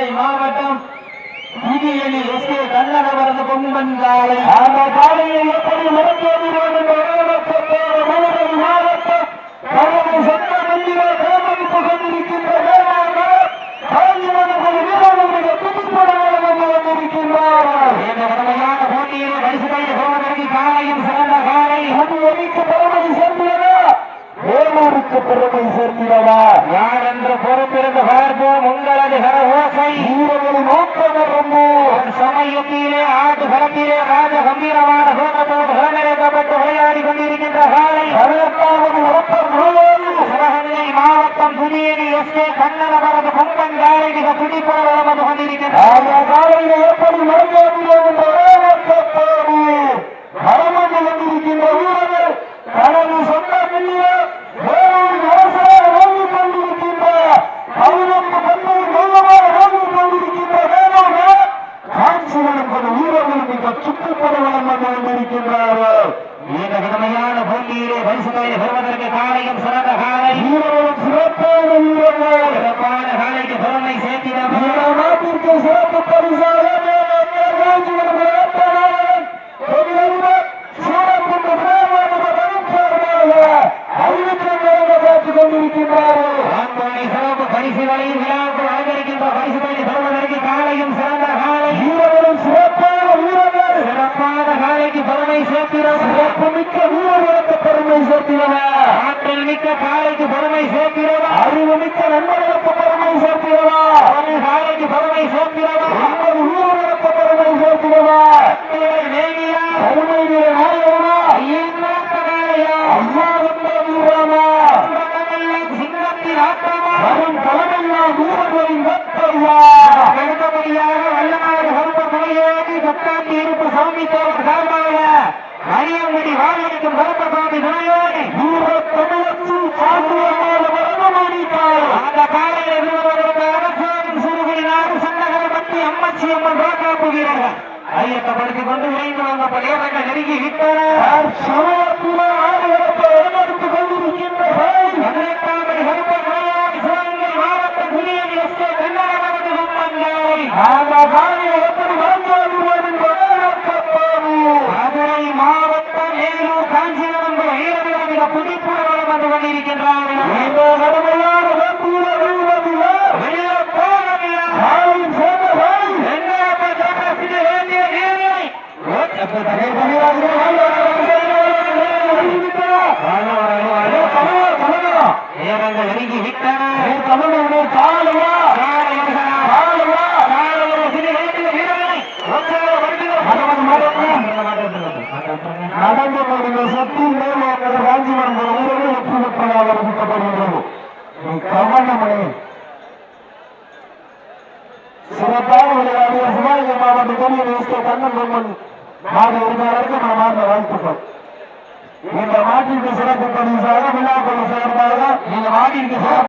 சிவகங்கை மாவட்டம் புதியணி எஸ்கே கண்ணகவரது பொங்கன் காலை அந்த காலையை எப்படி நடத்துவது மாவட்டம் கடமை சட்ட மந்திர தேர்ந்தெடுத்து கொண்டிருக்கின்ற கடமையான போட்டியிலே பரிசுகளை போவதற்கு காலையும் சிறந்த காலை புதியணிக்கு பெருமை சேர்ந்ததா வேலூருக்கு பெருமை சேர்க்கிறதா யார் என்று பொறுப்பிருந்து பார்ப்போம். உங்களது கர ஓசை வீரர்களின் ஊக்கம் சமயத்திலே ஆட்டு களத்திலே ராஜ கம்பீரமான கோபத்தோடு களமிறக்கப்பட்டு விளையாடி கொண்டிருக்கின்ற காலை 18வது சிவகங்கை மாவட்டம் புதியணி எஸ்கே கண்ணகவரது பொங்கன் காலை மிக துடிப்புடன் வந்து கொண்டிருக்கின்ற காலையில எப்படி கொண்டிருக்கின்ற வீரர்கள் கடமை சொந்த வேலூரின் அரசாக வாங்கிக் கொண்டிருக்கின்ற 15 பந்தை மையமாக வாங்கிக் கொண்டிருக்கின்ற வேலூர் காட்சிகளும் வீரர்களும் மிக சுற்றுப்படவளம் வந்து கொண்டிருக்கின்றார்கள். இந்த கடமையான போட்டியிலே பரிசுகளை பெறுவதற்கு காலையும் சிறந்த காலை வீரர்களும் சிறப்பான வீரர்கள் சிறப்பான காலைக்கு பெருமை சேர்த்திடம் நாட்டிற்கு சிறப்பு பரிசாக சிறப்பு பரிசுகளையும் விழாவுக்கு அலங்கரிக்கின்ற பரிசுகளை பெறுவதற்கு காலையும் சிறந்த காலை வீரர்களும் சிறப்பான வீரர்கள் சிறப்பான காலைக்கு பெருமை சேர்த்திடம் சிறப்பு மிக்க வீரர்களுக்கு பெருமை சேர்த்திடவா ஆற்றல் மிக்க காலைக்கு பெருமை சேர்த்திடவா அறிவு மிக்க நண்பர்களுக்கு பெருமை சேர்த்திடவா ஒரு காலைக்கு பெருமை சேர்த்திடவா 50 வீரர்களுக்கு பெருமை சேர்த்திடவா நேரியா பெருமை நாயகனா ஐயனாத்த காலையா ஐயா வந்த வீரமா சிங்கத்தின் ஆட்டமா வரும் தலைமையா வீரர்களின் வெத்தையா அடுத்தபடியாக வல்லநாடு கருப்ப துணையோடு கட்டாண்டி இருப்பு சாமி தேவர் சார்பாக மணியங்குடி வாழடிக்கும் கருப்ப சாமி துணையோடு வீர தமிழச்சி சாத்தியமான வரமாணித்தார் அந்த காலையில் இருந்தவர்களுக்கு அரசாங்கம் சிறுகுடி நாடு சன்னகரப்பட்டி அம்மச்சி அம்மன் ராக்காப்பு வீரர்கள் ஐயப்படுத்திக் கொண்டு விரைந்து வந்த படையவர்கள் நெருங்கி விட்டனர். சமயத்தில் ஆடுகளத்தை எடுத்துக் கொண்டிருக்கின்ற 18வது கருப்ப துணையோடு சிவகங்கை மாவட்டம் புதியணி எஸ்கே கண்ணகவரது பொங்கன் காலை அந்த காலையை எப்படி மறந்துவிடுவோம் என்பதை மதுரை மாவட்டம் வேலூர் காஞ்சிபுரம் வீரர்கள் மிக புதுப்புடன் வந்து கொண்டிருக்கின்றார்கள். இந்த கடுமையான நெருங்கி விட்டனர். நடந்து முடிந்த சக்தியின் மேல் காஞ்சிபுரம் வீரர்கள் வெற்றி பெற்றதாக அறிவிக்கப்படுகிறது. கவனமணி சிறப்பாக விளையாடிய சிவகங்கை மாவட்ட புதியணி எஸ்கே கண்ணன் பொம்மன் மாத உரிமையாளருக்கு மனமார்ந்த வாழ்த்துக்கள். இந்த மாட்டிற்கு சிறப்பு பரிசாக விழாக்குழு சார்பாக இந்த மாட்டிற்கு